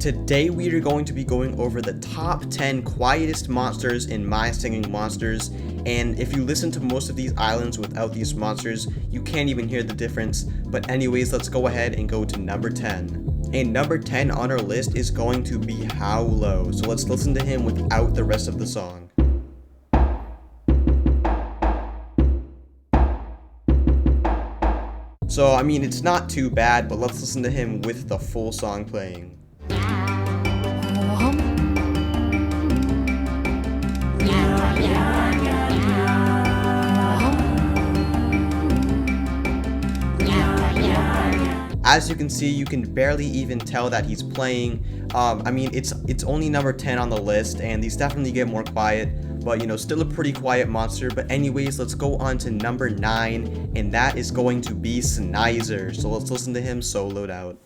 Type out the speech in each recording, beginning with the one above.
Today we are going to be going over the top 10 quietest monsters in My Singing Monsters, and if you listen to most of these islands without these monsters, you can't even hear the difference. But anyways, let's go ahead and go to number 10. And number 10 on our list is going to be Howlo, so let's listen to him without the rest of the song. So I mean, it's not too bad, but let's listen to him with the full song playing. As you can see, you can barely even tell that he's playing. I mean, it's only number 10 on the list, and these definitely get more quiet, but you know, still a pretty quiet monster. But anyways, let's go on to number 9, and that is going to be Snizer. So let's listen to him soloed out.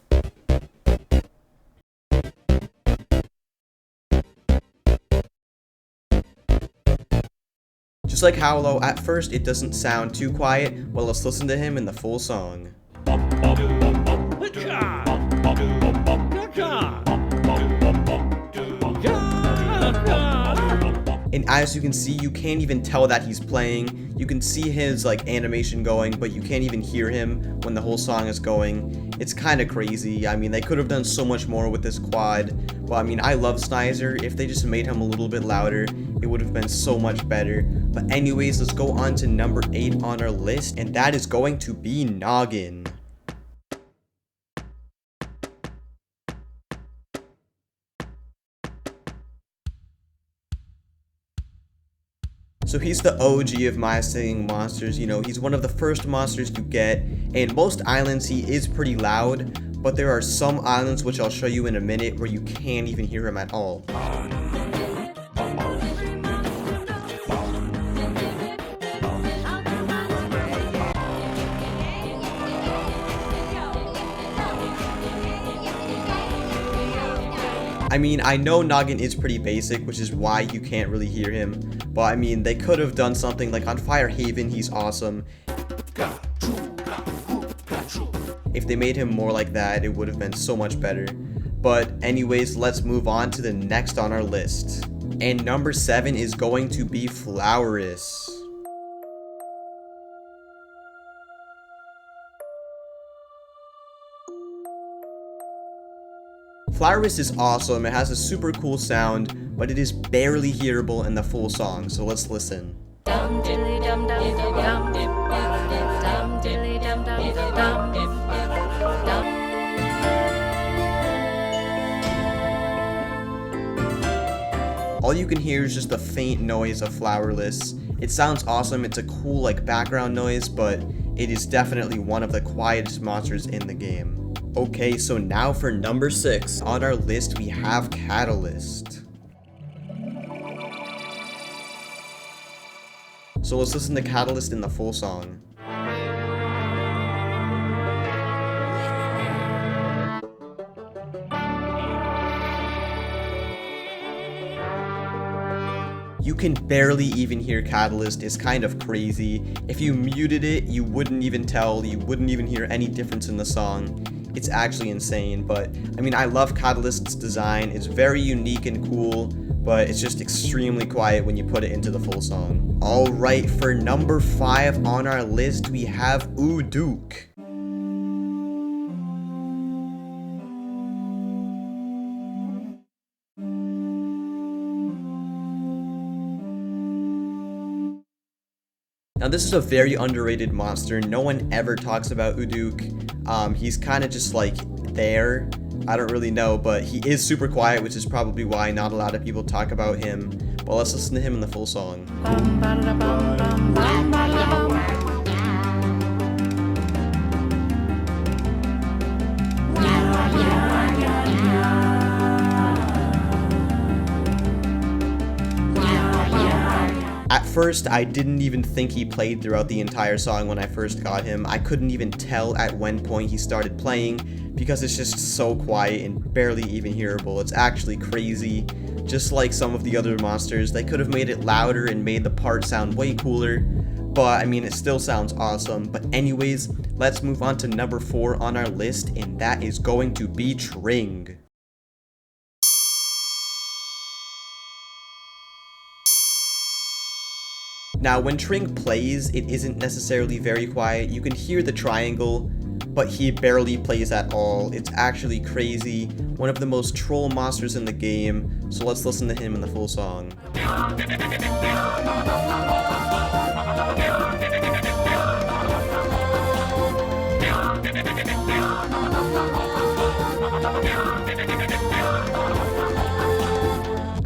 Just like Howlo, at first it doesn't sound too quiet, but let's listen to him in the full song. And as you can see, you can't even tell that he's playing. You can see his like animation going, but you can't even hear him when the whole song is going. It's kind of crazy. I mean, they could have done so much more with this quad. Well, I mean, I love Snizer. If they just made him a little bit louder, it would have been so much better. But anyways, let's go on to number 8 on our list, and that is going to be Noggin. So he's the OG of My Singing Monsters. You know, he's one of the first monsters you get, and most islands he is pretty loud, but there are some islands, which I'll show you in a minute, where you can't even hear him at all. I mean, I know Noggin is pretty basic, which is why you can't really hear him, but I mean, they could have done something like on Fire Haven, he's awesome. If they made him more like that, it would have been so much better. But anyways, let's move on to the next on our list. And number 7 is going to be Flowerous. Flowerous is awesome. It has a super cool sound, but it is barely hearable in the full song, so let's listen. All you can hear is just a faint noise of Flowerless. It sounds awesome. It's a cool like background noise, but it is definitely one of the quietest monsters in the game. Okay, so now for number 6 on our list, we have Catalyst. So let's listen to Catalyst in the full song. You can barely even hear Catalyst. It's kind of crazy. If you muted it, you wouldn't even tell. You wouldn't even hear any difference in the song. It's actually insane, but I mean, I love Catalyst's design. It's very unique and cool, but it's just extremely quiet when you put it into the full song. Alright, for number 5 on our list, we have Uduk. Now this is a very underrated monster. No one ever talks about Uduk. He's kind of just like there. I don't really know, but he is super quiet, which is probably why not a lot of people talk about him. But let's listen to him in the full song. At first, I didn't even think he played throughout the entire song when I first got him. I couldn't even tell at when point he started playing because it's just so quiet and barely even hearable. It's actually crazy. Just like some of the other monsters, they could have made it louder and made the part sound way cooler, but I mean, it still sounds awesome. But anyways, let's move on to number 4 on our list, and that is going to be Tring. Now, when Trink plays, it isn't necessarily very quiet. You can hear the triangle, but he barely plays at all. It's actually crazy. One of the most troll monsters in the game, so let's listen to him in the full song.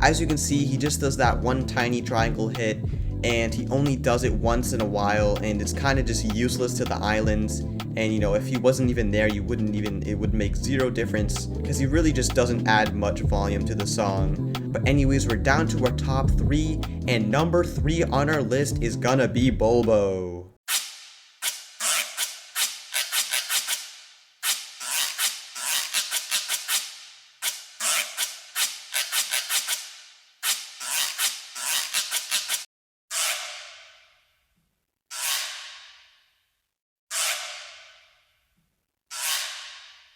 As you can see, he just does that one tiny triangle hit, and he only does it once in a while, and it's kind of just useless to the islands. And you know, if he wasn't even there, it would make zero difference, because he really just doesn't add much volume to the song. But anyways, we're down to our top 3, and number 3 on our list is gonna be Bulbo.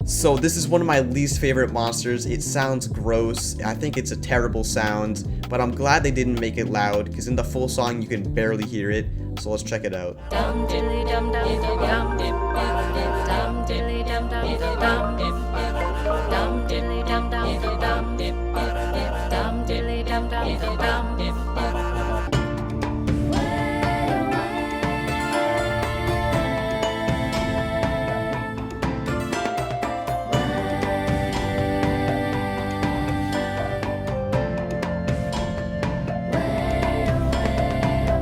So this is one of my least favorite monsters. It sounds gross. I think it's a terrible sound, but I'm glad they didn't make it loud, because in the full song you can barely hear it. So let's check it out.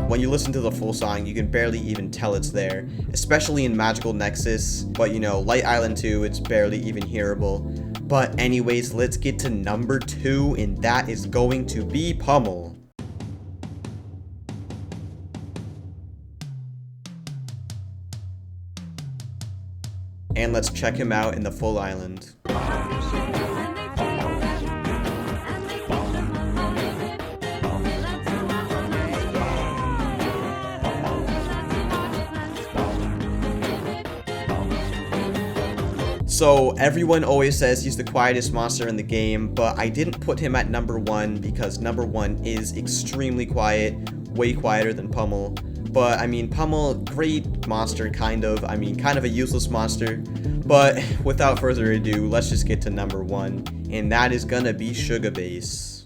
When you listen to the full song, you can barely even tell it's there, especially in Magical Nexus, but you know, Light Island 2, it's barely even hearable. But anyways, let's get to number 2, and that is going to be Pummel. And let's check him out in the full island. So everyone always says he's the quietest monster in the game, but I didn't put him at number 1 because number 1 is extremely quiet, way quieter than Pummel. But I mean, Pummel, great monster, kind of a useless monster. But without further ado, let's just get to number 1, and that is gonna be Sugar Bass.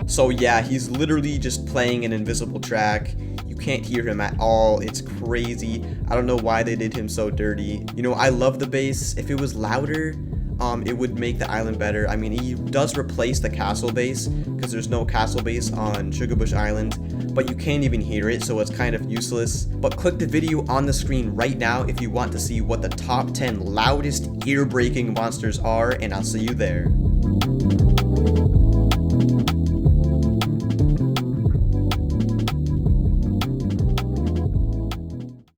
So yeah, he's literally just playing an invisible track. You can't hear him at all. It's crazy. I don't know why they did him so dirty. You know, I love the bass. If it was louder, it would make the island better. I mean, he does replace the castle bass, because there's no castle bass on Sugarbush Island, but you can't even hear it, so it's kind of useless. But click the video on the screen right now if you want to see what the top 10 loudest ear-breaking monsters are, and I'll see you there.